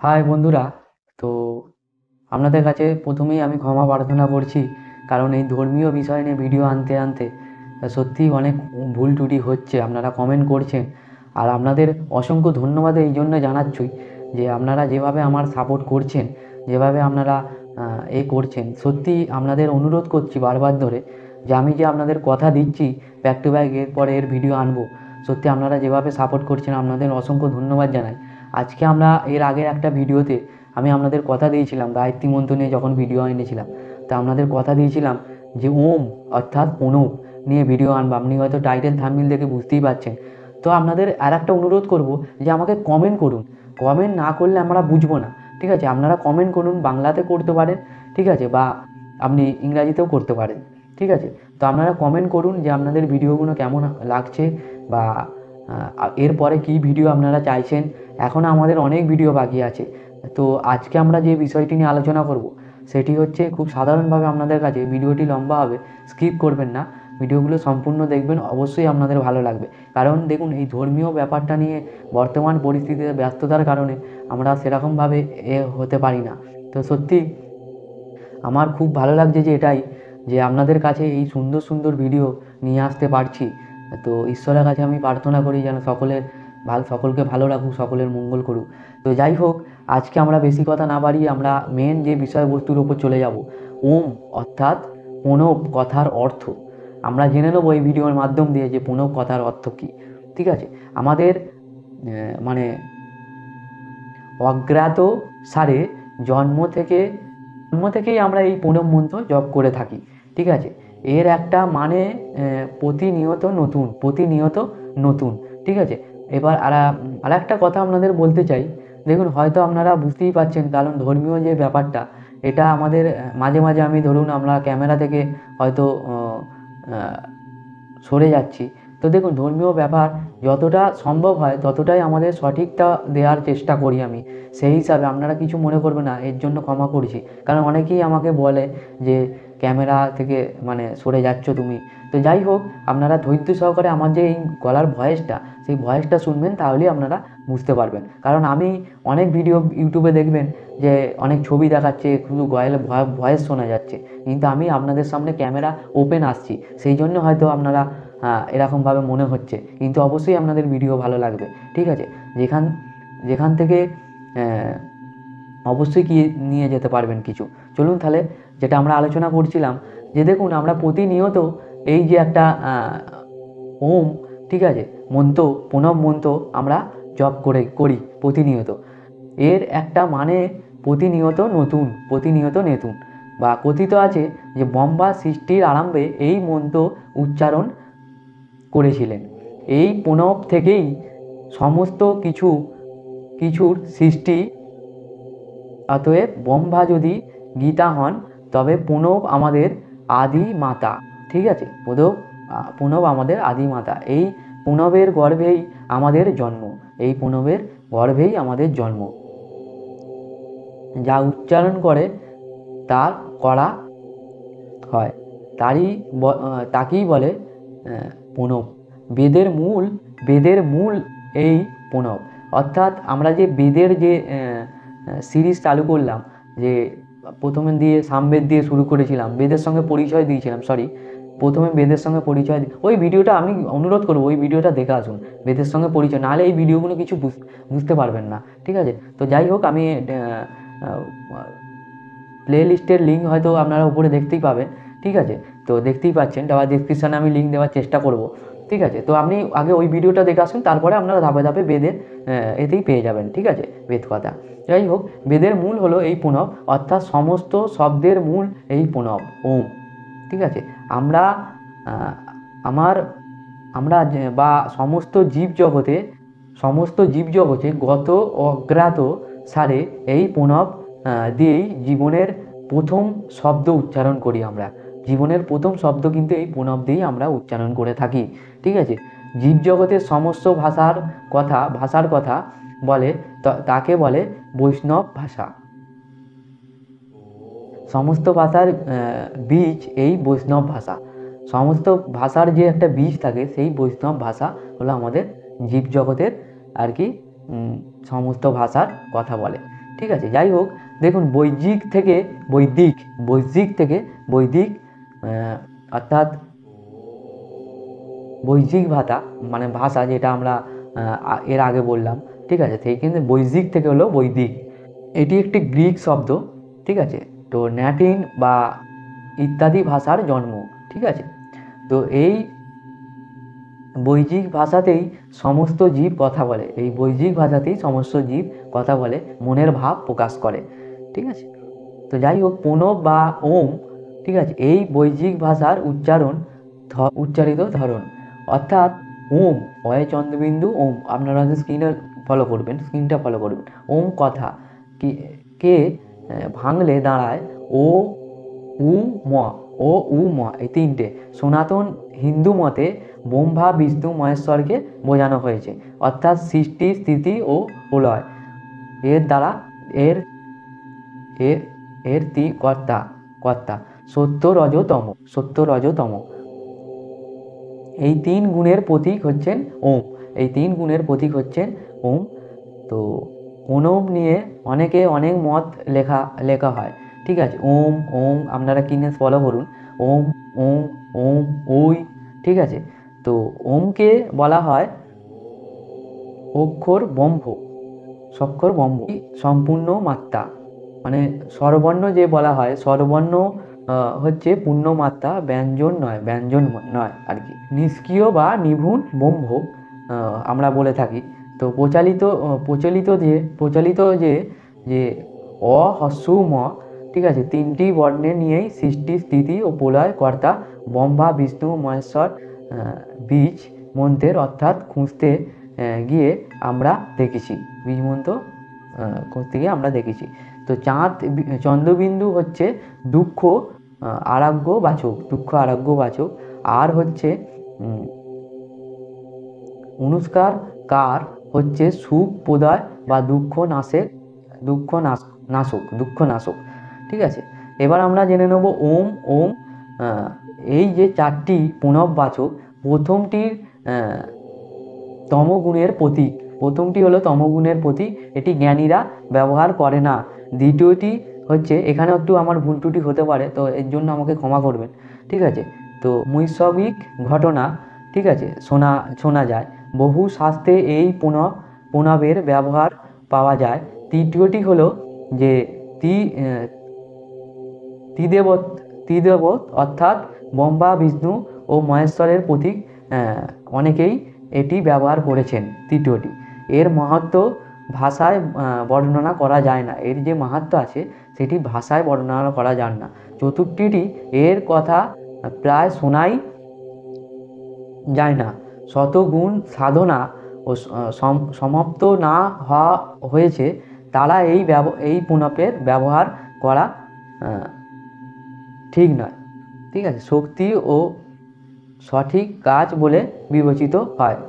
High বন্ধুরা। তো আপনাদের কাছে প্রথমেই আমি ক্ষমা প্রার্থনা করছি, কারণ এই ধর্মীয় বিষয় নিয়ে ভিডিও আনতে আনতে সত্যিই অনেক ভুল ত্রুটি হচ্ছে। আপনারা কমেন্ট করছেন, আর আপনাদের অসংখ্য ধন্যবাদ এই জন্য জানাচ্ছি যে আপনারা যেভাবে আমার সাপোর্ট করছেন, যেভাবে আপনারা করছেন, সত্যি আপনাদের অনুরোধ করছি বারবার ধরে যে আমি যে আপনাদের কথা দিচ্ছি ব্যাক টু ব্যাক এর পরে এর ভিডিও আনবো। সত্যি আপনারা যেভাবে সাপোর্ট করছেন আপনাদের অসংখ্য ধন্যবাদ জানাই। আজকে আমরা এর আগের একটা ভিডিওতে আমি আপনাদের কথা দিয়েছিলাম, গায়ত্রী মন্ত্র নিয়ে যখন ভিডিও এনেছিলাম, তা আপনাদের কথা দিয়েছিলাম যে ওম অর্থাৎ প্রণব নিয়ে ভিডিও আনবো। আপনি হয়তো টাইটেল থাম্বনেল দেখে বুঝতেই পারছেন। তো আপনাদের আর একটা অনুরোধ করব যে আমাকে কমেন্ট করুন। কমেন্ট না করলে আমরা বুঝবো না, ঠিক আছে? আপনারা কমেন্ট করুন, বাংলাতে করতে পারেন, ঠিক আছে, বা আপনি ইংরাজিতেও করতে পারেন, ঠিক আছে? তো আপনারা কমেন্ট করুন যে আপনাদের ভিডিওগুলো কেমন লাগছে, বা এরপরে কী ভিডিও আপনারা চাইছেন। এখনও আমাদের অনেক ভিডিও বাকি আছে। তো আজকে আমরা যে বিষয়টি নিয়ে আলোচনা করব সেটি হচ্ছে খুব সাধারণভাবে আপনাদের কাছে। ভিডিওটি লম্বা হবে, স্কিপ করবেন না, ভিডিওগুলো সম্পূর্ণ দেখবেন, অবশ্যই আপনাদের ভালো লাগবে। কারণ দেখুন, এই ধর্মীয় ব্যাপারটা নিয়ে বর্তমান পরিস্থিতিতে ব্যস্ততার কারণে আমরা সেরকমভাবে হতে পারি না। তো সত্যি আমার খুব ভালো লাগছে যে এটাই, যে আপনাদের কাছে এই সুন্দর সুন্দর ভিডিও নিয়ে আসতে পারছি। তো ঈশ্বরের কাছে আমি প্রার্থনা করি যেন সকলকে ভালো রাখুক, সকলের মঙ্গল করুক। তো যাই হোক, আজকে আমরা বেশি কথা না বাড়িয়ে আমরা মেন যে বিষয়বস্তুর উপর চলে যাব। ওম অর্থাৎ প্রণব কথার অর্থ আমরা জেনে নেবো এই ভিডিওর মাধ্যম দিয়ে, যে প্রণব কথার অর্থ কী। ঠিক আছে? আমাদের মানে অজ্ঞাত সারে জন্ম থেকে জন্ম থেকেই আমরা এই প্রণব মন্ত্র জপ করে থাকি। ঠিক আছে? এর একটা মানে প্রতিনিয়ত নতুন, প্রতিনিয়ত নতুন। ঠিক আছে? এবার আরেকটা কথা আপনাদের বলতে চাই। দেখুন, হয়তো আপনারা বুঝতেই পারছেন, কারণ ধর্মীয় যে ব্যাপারটা, এটা আমাদের মাঝে মাঝে আমি ধরুন আমরা ক্যামেরা থেকে হয়তো সরে যাচ্ছি। তো দেখুন, ধর্মীয় ব্যাপার যতটা সম্ভব হয় ততটাই আমাদের সঠিকটা দেওয়ার চেষ্টা করি আমি। সেই হিসাবে আপনারা কিছু মনে করবেন না, এর জন্য ক্ষমা করছি। কারণ অনেকেই আমাকে বলে যে ক্যামেরা থেকে মানে সরে যাচ্ছ তুমি। তো যাই হোক, আপনারা ধৈর্য সহকারে আমার যে এই গলার ভয়েসটা, সেই ভয়েসটা শুনবেন, তাহলেই আপনারা বুঝতে পারবেন। কারণ আমি অনেক ভিডিও ইউটিউবে দেখবেন যে অনেক ছবি দেখাচ্ছে, শুধু গলার ভয়েস শোনা যাচ্ছে, কিন্তু আমি আপনাদের সামনে ক্যামেরা ওপেন আসছি, সেই জন্য হয়তো আপনারা এরকমভাবে মনে হচ্ছে, কিন্তু অবশ্যই আপনাদের ভিডিও ভালো লাগবে। ঠিক আছে? যেখান যেখান থেকে অবশ্যই কি নিয়ে যেতে পারবেন কিছু। চলুন তাহলে, যেটা আমরা আলোচনা করছিলাম, যে দেখুন আমরা প্রতিনিয়ত এই যে একটা ওম, ঠিক আছে, মন্ত্র, প্রণব মন্ত্র আমরা জপ করি প্রতিনিয়ত। এর একটা মানে প্রতিনিয়ত নতুন, প্রতিনিয়ত নতুন। বা কথিত আছে যে ব্রহ্মা সৃষ্টির আরম্ভে এই মন্ত্র উচ্চারণ করেছিলেন। এই প্রণব থেকেই সমস্ত কিছুর সৃষ্টি। অতএব ব্রহ্মা যদি গীতা হন, তবে প্রণব আমাদের আদি মাতা। ঠিক আছে? প্রণব আমাদের আদি মাতা। এই প্রণবের গর্ভেই আমাদের জন্ম। এই প্রণবের গর্ভেই আমাদের জন্ম। যা উচ্চারণ করে তার করা হয়, তাকেই বলে প্রণব। বেদের মূল এই প্রণব। অর্থাৎ আমরা যে বেদের যে সিরিজ চালু করলাম, যে প্রথমে দিয়ে সামবেদ দিয়ে শুরু করেছিলাম, বেদের সঙ্গে পরিচয় দিয়েছিলাম, সরি, প্রথমে বেদের সঙ্গে পরিচয় ওই ভিডিওটা আমি অনুরোধ করবো ওই ভিডিওটা দেখে আসুন, বেদের সঙ্গে পরিচয়। নাহলে এই ভিডিওগুলো কিছু বুঝতে পারবেন না। ঠিক আছে? তো যাই হোক, আমি প্লে লিস্টের লিঙ্ক হয়তো আপনারা উপরে দেখতেই পাবেন। ঠিক আছে? তো দেখতেই পাচ্ছেন, দেওয়া ডিসক্রিপশানে আমি লিঙ্ক দেওয়ার চেষ্টা করব। ঠিক আছে? তো আপনি আগে ওই ভিডিওটা দেখে আসুন, তারপরে আপনারা ধাপে ধাপে বেদের এতেই পেয়ে যাবেন। ঠিক আছে? বেদ কথা। যাই হোক, বেদের মূল হলো এই প্রণব, অর্থাৎ সমস্ত শব্দের মূল এই প্রণব, ওম। ঠিক আছে? আমরা আহ, আমার আমরা বা সমস্ত জীবজগতে গত অজ্ঞাত সারে এই প্রণব দিয়েই জীবনের প্রথম শব্দ উচ্চারণ করি আমরা। জীবনের প্রথম শব্দ কিন্তু এই প্রণব দিয়েই আমরা উচ্চারণ করে থাকি। ঠিক আছে? জীবজগতের সমস্ত ভাষার কথা বলে, তাকে বলে বৈষ্ণব ভাষা। সমস্ত ভাষার বীজ এই বৈষ্ণব ভাষা। সমস্ত ভাষার যে একটা বীজ থাকে, সেই বৈষ্ণব ভাষা হলো আমাদের জীবজগতের আর কি সমস্ত ভাষার কথা বলে। ঠিক ঠিক আছে। যাই হোক, দেখুন বৈদিক থেকে বৈদিক অর্থাৎ বৈদিক ভাষা মানে ভাষা যেটা আমরা এর আগে বললাম, ঠিক আছে। সেই কিন্তু বৈদিক থেকে হলো বৈদিক, এটি একটি গ্রিক শব্দ, ঠিক আছে। তো ল্যাটিন বা ইত্যাদি ভাষার জন্ম, ঠিক আছে। তো এই বৈদিক ভাষাতেই সমস্ত জীব কথা বলে, এই বৈদিক ভাষাতেই সমস্ত জীব কথা বলে, মনের ভাব প্রকাশ করে, ঠিক আছে। তো যাই হোক, প্রণব বা ওম, ঠিক আছে, এই বৈদিক ভাষার উচ্চারিত ধরন, অর্থাৎ ওম, অয়ে চন্দ্রবিন্দু ওম, আপনারা স্ক্রিনটা ফলো করবেন। ওম কথা কি কে ভাঙলে দাঁড়ায় ও উ ম, ও উ ম, এই তিনটে। সনাতন হিন্দু মতে ব্রহ্মা বিষ্ণু মহেশ্বরকে বোঝানো হয়েছে, অর্থাৎ সৃষ্টি স্থিতি ও প্রলয় এর দ্বারা এর এর এর কর্তা সত্য রজতম এই তিন গুণের প্রতীক হচ্ছেন ওম, ওম। তো প্রণব নিয়ে অনেক মত লেখা হয়, ঠিক আছে। ওম ওম আপনারা কিনে ফলো করুন, ওম ওম ওম ওই, ঠিক আছে। তো ওমকে বলা হয় অক্ষর ব্রহ্ম সম্পূর্ণ মাত্রা, মানে স্বরবর্ণ যে বলা হয়, স্বরবর্ণ হচ্ছে পূর্ণ মাত্রা, ব্যঞ্জন নয় আর কি। নিষ্ক্রিয় বা নিভুণ ব্রহ্ম আমরা বলে থাকি। তো প্রচলিত যে যে অ হস্য ম, ঠিক আছে, তিনটি বর্ণের নিয়েই সৃষ্টি স্থিতি ও প্রলয় কর্তা ব্রহ্মা বিষ্ণু মহেশ্বর বীজ মন্ত্রের অর্থাৎ খুঁজতে গিয়ে আমরা দেখেছি, বীজ মন্ত্র করতে গিয়ে আমরা দেখেছি। তো চন্দ্রবিন্দু হচ্ছে দুঃখ আরাগ্য বাচক, আর হচ্ছে অনুষ্কার কার হচ্ছে সুখ প্রদায় বা দুঃখ নাশক, ঠিক আছে। এবার আমরা জেনে নেব ওম ওম। এই যে চারটি পুনঃবাচক, প্রথমটি হলো তমগুণের প্রতীক, এটি জ্ঞানীরা ব্যবহার করে না। দ্বিতীয়টি হচ্ছে, এখানে একটু আমার ভুল ত্রুটি হতে পারে, তো এর জন্য আমাকে ক্ষমা করবেন, ঠিক আছে। তো মৈশবিক ঘটনা, ঠিক আছে, শোনা যায়, বহু শাস্ত্রে এই প্রণবের ব্যবহার পাওয়া যায়। তৃতীয়টি হলো যে ত্রিদেবত অর্থাৎ ব্রহ্মা বিষ্ণু ও মহেশ্বরের প্রতীক, অনেকেই এটি ব্যবহার করেছেন। তৃতীয়টি, এর মাহাত্ম্য ভাষায় বর্ণনা করা যায় না, এর যে মাহাত্ম্য আছে সেটি ভাষায় বর্ণনা করা যায় না। চতুর্থটি, এর কথা প্রায় শোনাই যায় না, শতগুণ সাধনা ও সমাপ্ত না হয়েছে তারা এই পুনপের ব্যবহার করা ঠিক নয়, ঠিক আছে, শক্তি ও সঠিক কাজ বলে বিবেচিত হয়,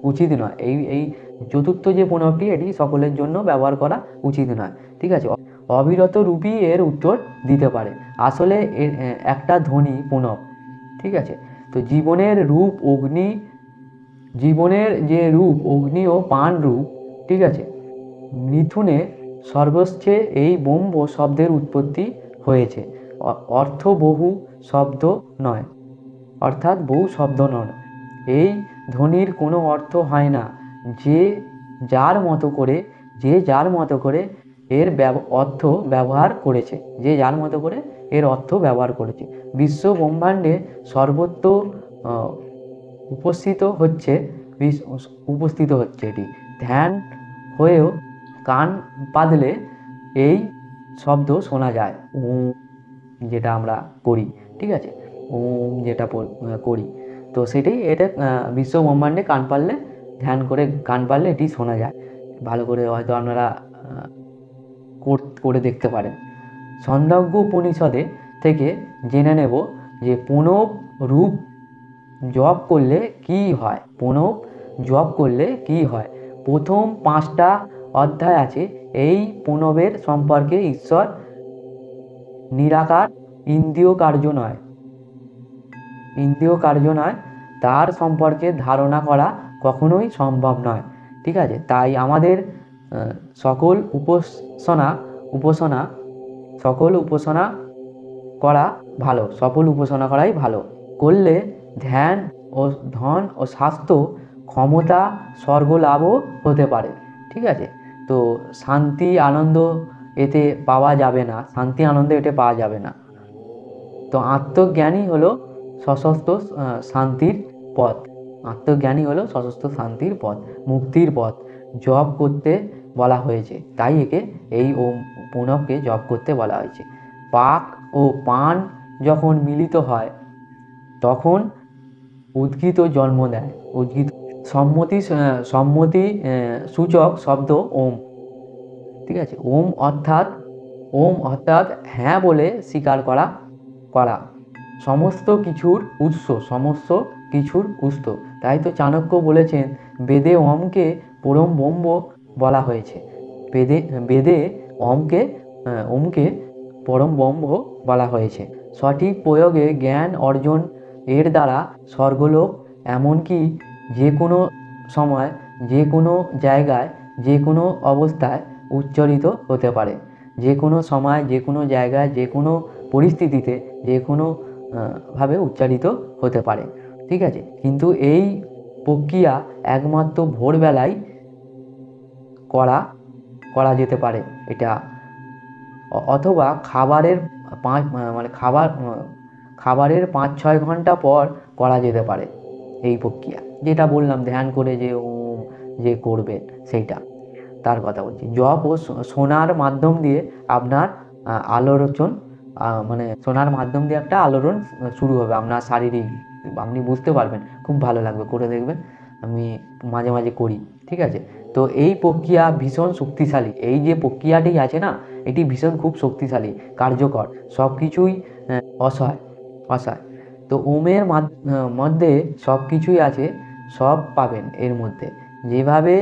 উচিত নয়। এই চতুর্থ যে পুনপটি, এটি সকলের জন্য ব্যবহার করা উচিত নয়, ঠিক আছে। অবিরত রূপী এর উত্তর দিতে পারে, আসলে একটা ধ্বনি পুনপ, ঠিক আছে। তো জীবনের যে রূপ অগ্নি ও পান রূপ, ঠিক আছে, মিথুনে সর্বস্বে এই ব্রহ্ম শব্দের উৎপত্তি হয়েছে, বহু শব্দ নয়, এই ধ্বনির কোনো অর্থ হয় না, যে যার মতো করে এর অর্থ ব্যবহার করেছে। বিশ্ব ব্রহ্মাণ্ডে সর্বত্র উপস্থিত হচ্ছে এটি। ধ্যান হয়েও কান পাতলে এই শব্দ শোনা যায়, ওম যেটা আমরা করি, ঠিক আছে, ওম যেটা করি। তো সেটাই, এটা বিশ্ব ব্রহ্মাণ্ডে ধ্যান করে কান পারলে এটি শোনা যায়। ভালো করে হয়তো আপনারা করে দেখতে পারেন। ছন্দজ্ঞ উপনিষদে থেকে জেনে নেব যে প্রণব রূপ জপ করলে কি হয়। প্রথম 5টা অধ্যায় আছে এই প্রণবের সম্পর্কে। ঈশ্বর নিরাকার, ইন্দ্রিয় কার্য নয়, তার সম্পর্কে ধারণা করা কখনোই সম্ভব নয়, ঠিক আছে। তাই আমাদের সকল উপাসনা সকল উপাসনা করা ভালো, সকল উপাসনা করাই ভালো। করলে ধ্যান ও ধন ও স্বাস্থ্য ক্ষমতা স্বর্গলাভও হতে পারে। ঠিক আছে, তো শান্তি আনন্দ এতে পাওয়া যাবে না, শান্তি আনন্দ এতে পাওয়া যাবে না। তো আত্মজ্ঞানী হলো সশস্ত্র শান্তির পথ। আত্মজ্ঞানী হলো সশস্ত্র শান্তির পথ, মুক্তির পথ। জপ করতে বলা হয়েছে, তাই একে এই ওম প্রণবকে জপ করতে বলা হয়েছে। পাক ও পান যখন মিলিত হয় তখন উদ্গীত জন্ম দেয়। উদ্গীত সম্মতি সূচক শব্দ ওম। ঠিক আছে, ওম অর্থাৎ হ্যাঁ বলে স্বীকার করা সমস্ত কিছুর উৎস। তাই তো চাণক্য বলেছেন, বেদে ওমকে পরম ব্রহ্ম বলা হয়েছে। বেদে ওমকে পরম ব্রহ্ম বলা হয়েছে। সঠিক প্রয়োগে জ্ঞান অর্জন এর দ্বারা স্বর্গলোক এমনকি যে কোনো সময়, যে কোনো জায়গায়, যে কোনো অবস্থায় উচ্চারিত হতে পারে। যে কোনো সময়, যে কোনো জায়গায়, যে কোনো পরিস্থিতিতে, যে কোনো ভাবে উচ্চারিত হতে পারে। ঠিক আছে, কিন্তু এই প্রক্রিয়া একমাত্র ভোরবেলায় করা যেতে পারে এটা, অথবা খাবারের 5-6 ঘন্টা পর করা যেতে পারে এই প্রক্রিয়া, যেটা বললাম ধ্যান করে যে ওম যে করবে সেইটা, তার কথা বলছি। জপ ও শোনার মাধ্যম দিয়ে আপনার শোনার মাধ্যম দিয়ে একটা আলোড়ন শুরু হবে আপনার শারীরিক, আপনি বুঝতে পারবেন, খুব ভালো লাগবে, করে দেখবেন। আমি মাঝে মাঝে করি। ঠিক আছে, তো এই প্রক্রিয়া ভীষণ শক্তিশালী। এই যে প্রক্রিয়াটি আছে না, এটি ভীষণ খুব শক্তিশালী, কার্যকর, সব কিছুই অসহায়। তো ওমের মধ্যে সব কিছুই আছে, সব পাবেন এর মধ্যে। যেভাবে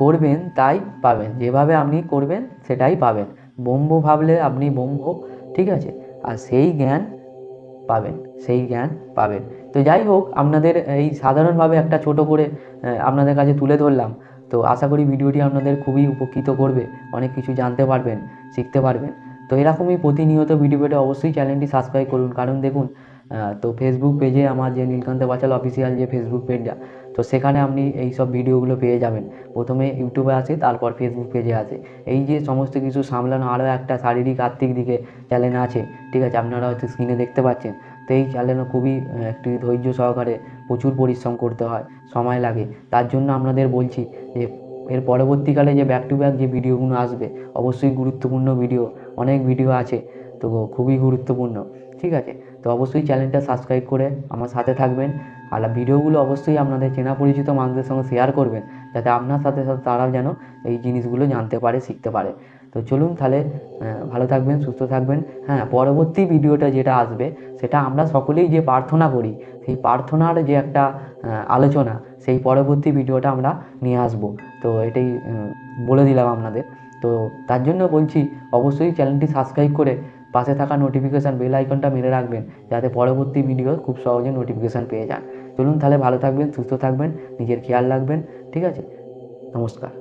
করবেন তাই পাবেন, যেভাবে আপনি করবেন সেটাই পাবেন। ব্রহ্ম ভাবলে আপনি ব্রহ্ম। ঠিক আছে, আর সেই জ্ঞান পাবেন। তো যাই হোক, আপনাদের এই সাধারণভাবে একটা ছোট করে আপনাদের কাছে তুলে ধরলাম। তো আশা করি ভিডিওটি আপনাদের খুবই উপকৃত করবে, অনেক কিছু জানতে পারবেন, শিখতে পারবেন। তো এরকমই প্রতিনিয়ত ভিডিও পেতে অবশ্যই চ্যানেলটি সাবস্ক্রাইব করুন। কারণ দেখুন, তো ফেসবুক পেজে আমার যে নীলকান্ত বাচাল অফিসিয়াল যে ফেসবুক পেজটা, তো সেখানে আপনি এই সব ভিডিওগুলো পেয়ে যাবেন। প্রথমে ইউটিউবে আসে, তারপর ফেসবুক পেজে আসে। এই যে সমস্ত কিছু সামলানো আরও একটা শারীরিক আর্থিক দিকে চ্যানেল আছে। ঠিক আছে, আপনারা হয়তো স্ক্রিনে দেখতে পাচ্ছেন। তো এই চ্যানেলও খুবই একটি ধৈর্য সহকারে প্রচুর পরিশ্রম করতে হয়, সময় লাগে। তার জন্য আপনাদের বলছি যে এর পরবর্তীকালে যে ব্যাক টু ব্যাক যে ভিডিওগুলো আসবে, অবশ্যই গুরুত্বপূর্ণ ভিডিও, অনেক ভিডিও আছে, তো খুবই গুরুত্বপূর্ণ। ঠিক আছে, তো অবশ্যই চ্যানেলটা সাবস্ক্রাইব করে আমার সাথে থাকবেন। আর ভিডিওগুলো অবশ্যই আপনাদের চেনা পরিচিত মানুষদের সঙ্গে শেয়ার করবেন, যাতে আপনার সাথে সাথে তারাও যেন এই জিনিসগুলো জানতে পারে, শিখতে পারে। তো চলুন তাহলে, ভালো থাকবেন, সুস্থ থাকবেন। হ্যাঁ, পরবর্তী ভিডিওটা যেটা আসবে, সেটা আমরা সকলেই যে প্রার্থনা করি, সেই প্রার্থনার যে একটা আলোচনা, সেই পরবর্তী ভিডিওটা আমরা নিয়ে আসব। তো এটাই বলে দিলাম আপনাদের। তো তার জন্য বলছি, অবশ্যই চ্যানেলটি সাবস্ক্রাইব করে পাশে থাকা নোটিফিকেশান বেল আইকনটা মেরে রাখবেন, যাতে পরবর্তী ভিডিও খুব সহজে নোটিফিকেশান পেয়ে যান। চলুন তাহলে, ভালো থাকবেন, সুস্থ থাকবেন, নিজের খেয়াল রাখবেন। ঠিক আছে, নমস্কার।